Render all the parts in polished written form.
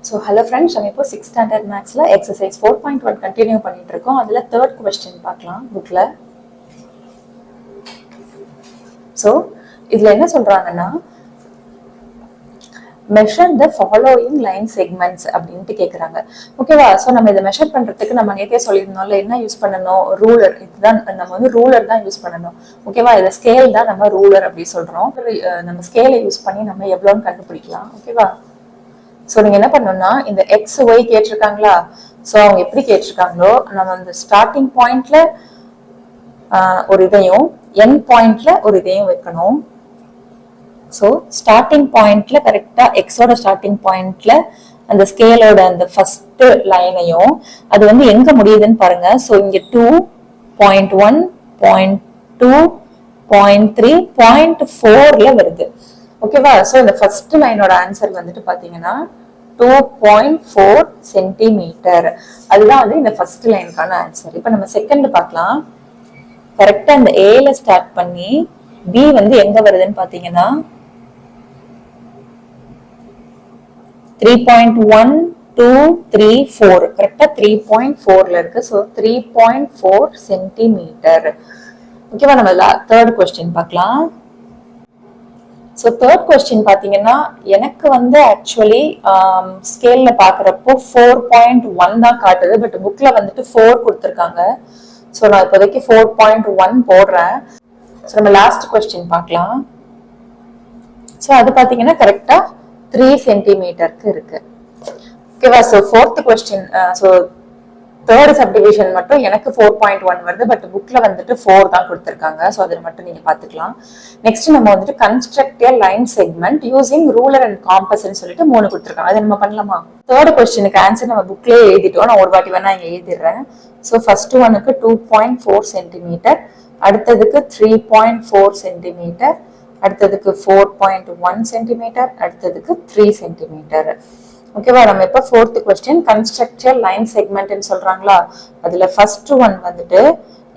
So hello friends, நம்ம இப்போ 6th standard mathsல exercise 4.1 continue பண்ணிட்டு இருக்கோம். அதுல third question பார்க்கலாம் bookல. So இதுல என்ன சொல்றாங்கன்னா measure the following line segments அப்படினு கேக்குறாங்க. ஓகேவா? சோ நம்ம இத மெஷர் பண்றதுக்கு நம்ம நேத்தே சொல்லிருந்தோம்ல என்ன யூஸ் பண்ணனும்? ரூலர். இதுதான் நம்ம வந்து ரூலர் தான் யூஸ் பண்ணனும். ஓகேவா? இத ஸ்கேல் தான் நம்ம ரூலர் அப்படி சொல்றோம். நம்ம ஸ்கேலை யூஸ் பண்ணி நம்ம எவ்வளவுன்னு கண்டுபிடிக்கலாம். ஓகேவா? சோ நீங்க என்ன பண்ணணும்னா இந்த எக்ஸ் ஒய் கேட்டிருக்காங்களா, சோ அவங்க எப்படி கேட்டிருக்காங்களோ நம்ம இந்த ஸ்டார்டிங் பாயிண்ட்ல ஒரு இதையும் எண்ட் பாயிண்ட்ல ஒரு இதையும் வைக்கணும். சோ ஸ்டார்டிங் பாயிண்ட்ல கரெக்டா எக்ஸோட ஸ்டார்டிங் பாயிண்ட்ல அந்த ஸ்கேலோட அந்த ஃபர்ஸ்ட் லைனையும் அது வந்து எங்க முடியுதுன்னு பாருங்க. சோ இங்க 2.1 0.2 0.3 0.4ல வருது. ஓகேவா? சோ இந்த ஃபர்ஸ்ட் லைனோட ஆன்சர் வந்துட்டு பாத்தீங்கன்னா 2.4 சென்டிமீட்டர். அதுதான் வந்து இந்த ஃபர்ஸ்ட் லைனுக்கான ஆன்சர். இப்ப நம்ம செகண்ட் பார்க்கலாம். கரெக்டா இந்த ஏல ஸ்டார்ட் பண்ணி பி வந்து எங்க வருதுன்னு பாத்தீங்கன்னா 3.1234 கரெக்டா 3.4ல இருக்கு. So 3.4 centimetre. ஓகேவா? நம்ம தேர்ட் கொஸ்டின் பார்க்கலாம். ஸோ தேர்ட் கொஸ்டின் பார்த்தீங்கன்னா எனக்கு வந்து ஆக்சுவலி ஸ்கேல்ல பார்க்குறப்போ 4.1 தான் காட்டுது. பட் புக்ல வந்துட்டு 4 கொடுத்துருக்காங்க. ஸோ நான் இப்போதைக்கு 4.1 போடுறேன். ஸோ நம்ம லாஸ்ட் கொஸ்டின் பார்க்கலாம். ஸோ அது பார்த்தீங்கன்னா கரெக்டா 3 சென்டிமீட்டருக்கு இருக்கு. ஓகேவா? So fourth question, so third subdivision மட்டும் எனக்கு 4.1 வருது. பட் புக்ல வந்துட்டு 4 தான் கொடுத்துருக்காங்க. ஸோ அதை மட்டும் நீங்க பாத்துக்கலாம். நெக்ஸ்ட் நம்ம வந்துட்டு construct a line segment using ruler and காம்பஸ்ன்னு சொல்லிட்டு 3 கொடுத்துருக்காங்க. அதை நம்ம பண்ணலாமா? தேர்ட் கொஸ்டினுக்கு ஆன்சர் நம்ம புக்லயே எழுதிட்டோம். நான் ஒரு வாட்டி வேணா இங்க எழுதிடுறேன். ஸோ ஃபர்ஸ்ட் ஒனுக்கு 2.4 சென்டிமீட்டர், அடுத்ததுக்கு 3.4 சென்டிமீட்டர், அடுத்ததுக்கு 4.1 சென்டிமீட்டர், அடுத்ததுக்கு 3 சென்டிமீட்டர். ஓகேவா? நம்ம இப்ப fourth question construct line segment சொல்றாங்களா, அதுல ஃபர்ஸ்ட் ஒன் வந்துட்டு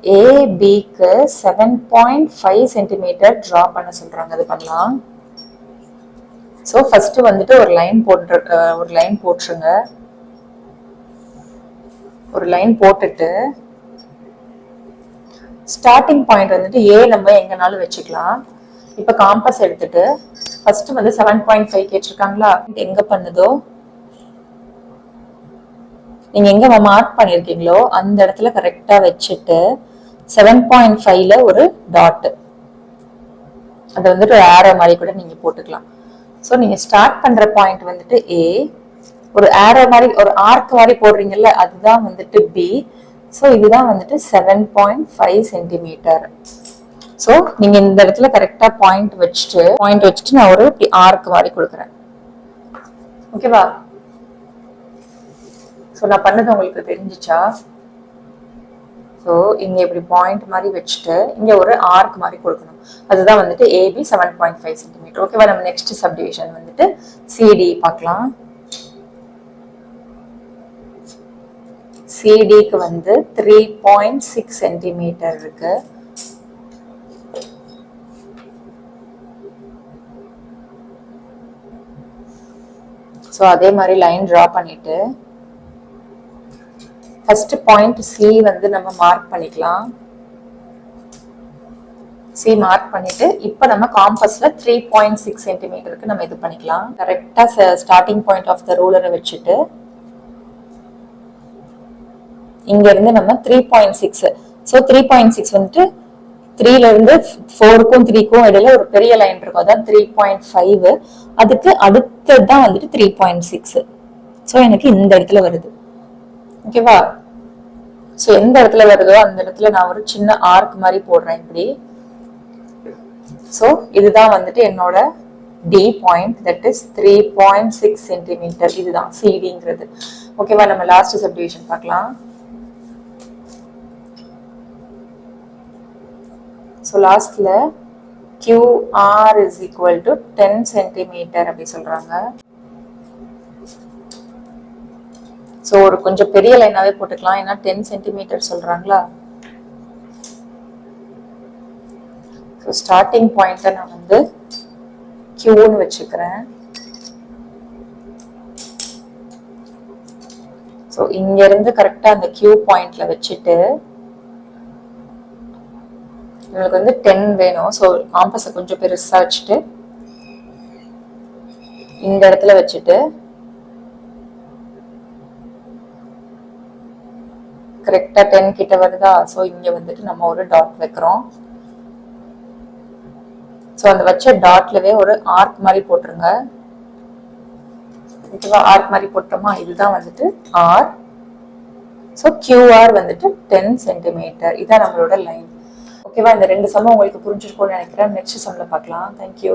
ஏபிக்கு 7.5 சென்டிமீட்டர் டிரா பண்ண சொல்றாங்க. அது பண்ணலாம். சோ ஃபர்ஸ்ட் வந்துட்டு ஒரு லைன் போட்டுருங்க. ஒரு லைன் போட்டுட்டு ஸ்டார்டிங் பாயிண்ட் வந்துட்டு ஏ நம்ம எங்கனாலும் வச்சுக்கலாம். இப்ப காம்பஸ் எடுத்துட்டு ஃபர்ஸ்ட் வந்து 7.5 கேட்டிருக்காங்களா, எங்க பண்ணுதோ நீங்க எங்க மார்க் பண்ணிருக்கீங்களோ அந்த இடத்துல கரெக்டா வச்சுட்டு 7.5ல ஒரு டாட், அது வந்துட்டு ஒரு ஆரோ மாதிரி கூட நீங்க போட்டுக்கலாம். சோ நீங்க ஸ்டார்ட் பண்ற பாயிண்ட் வந்துட்டு ஏ, ஒரு ஆரோ மாதிரி ஒரு ஆர்க் மாதிரி போடுறீங்கல்ல அதுதான் வந்துட்டு பி. சோ இதுதான் வந்துட்டு 7.5 சென்டிமீட்டர். சோ நீங்க இந்த இடத்துல கரெக்டா பாயிண்ட் வச்சுட்டு நான் ஒரு ஆர்க் மாதிரி கொடுக்குறேன். ஓகேவா? சோ நான் பண்ணது உங்களுக்கு தெரிஞ்சிச்சா? சோ இங்க இப்படி பாயிண்ட் மாதிரி வச்சுட்டு இங்க ஒரு ஆர்க் மாதிரி கொடுக்கணும். அதுதான் வந்துட்டு ஏபி 7.5 சென்டிமீட்டர். ஓகேவா? நம்ம நெக்ஸ்ட் சப்டிவிஷன் வந்துட்டு சிடி பார்க்கலாம். சிடிக்கு வந்து 3.6 சென்டிமீட்டர் இருக்கு. சோ அதே மாதிரி லைன் டிரா பண்ணிட்டு ஃபர்ஸ்ட் பாயிண்ட் சி வந்து நம்ம மார்க் பண்ணிக்கலாம். சி மார்க் பண்ணிட்டு இப்ப நம்ம காம்பஸ்ல 3.6 சென்டிமீட்டருக்கு நம்ம இது பண்ணிக்கலாம். கரெக்டா ஸ்டார்டிங் பாயிண்ட் ஆஃப் த ரூலரை வச்சுட்டு இங்க இருந்து நம்ம 3.6, சோ 3.6 வந்துட்டு 3ல இருந்து 4க்கும் 3க்கும் இடையில ஒரு பெரிய லைன் இருக்கும், அதான் 3.5. அதுக்கு அடுத்ததான் வந்துட்டு 3.6. சோ எனக்கு இந்த இடத்துல வருது. ஓகேவா? சோ எந்த இடத்துல வருதோ அந்த இடத்துல நான் ஒரு சின்ன ஆர்க் மாதிரி போடுறேன் இப்படி. சோ இதுதான் வந்துட்டு என்னோட D point, that is 3.6 centimetre. இதுதான் சிடிங்கிறது. ஓகேவா? நம்ம லாஸ்ட் சப்டிவிஷன் பார்க்கலாம். சோ லாஸ்ட்ல QR is equal to 10 centimetre அப்படி சொல்றாங்க. சோ ஒரு கொஞ்சம் பெரிய லைனாவே போட்டுக்கலாம், ஏன்னா 10 சென்டிமீட்டர் சொல்றாங்களா. சோ ஸ்டார்டிங் பாயிண்ட நான் வந்து Qன்னு வச்சுக்கிறேன். ஸோ இங்க இருந்து கரெக்டா அந்த Q பாயிண்ட்ல வச்சுட்டு உங்களுக்கு வந்து 10 வேணும். ஸோ காம்பஸை கொஞ்சம் பெருசா வச்சுட்டு இந்த இடத்துல வச்சுட்டு கரெக்டா 10 கிட்ட வருதா. ஸோ இங்க வந்துட்டு நம்ம ஒரு டாட் வைக்கிறோம். ஸோ அந்த வச்ச டாட்லவே ஒரு ஆர்க் மாதிரி போட்டுருங்க. ஓகேவா, ஆர்க் மாதிரி போட்டோமா, இதுதான் வந்துட்டு ஆர். ஸோ QR வந்துட்டு 10 சென்டிமீட்டர். இதான் நம்மளோட லைன். ஓகேவா, இந்த 2 சம்மம் உங்களுக்கு புரிஞ்சிருக்கும்னு நினைக்கிறேன். நெக்ஸ்ட் சம்ல பார்க்கலாம். தேங்க்யூ.